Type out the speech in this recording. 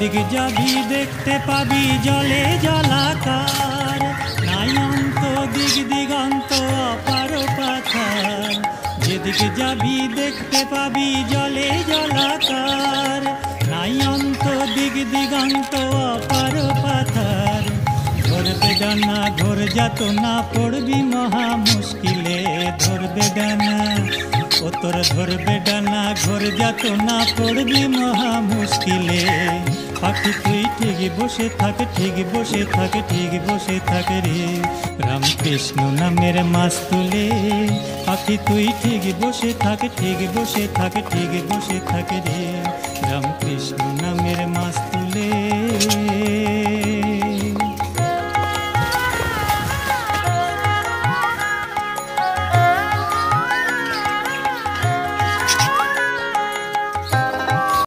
যেদিক যাবি দেখতে পাবি জলে জলাকার, নাই অন্ত দিক দিগন্ত অপার পাথার। যেদিক যাবি দেখতে পাবি জলে জলাকার, নাই অন্ত দিক দিগন্ত অপার পাথার। ধরবে ডানা ঘোর যাতনা পড়বি মহা মুশকিলে, ধরবে ডানা ও তোর ধরবে ডানা ঘোর যাতনা পড়বি মহা মুশকিলে। পাখি তুই ঠিক বসে থাক, ঠিক বসে থাক, ঠিক বসে থাক রে, রামকৃষ্ণ নামের মাছ তুলে। পাখি তুই ঠিক বসে থাক, ঠিক বসে থাক, ঠিক বসে থাক রে, রামকৃষ্ণ নামের মাছ তুলে।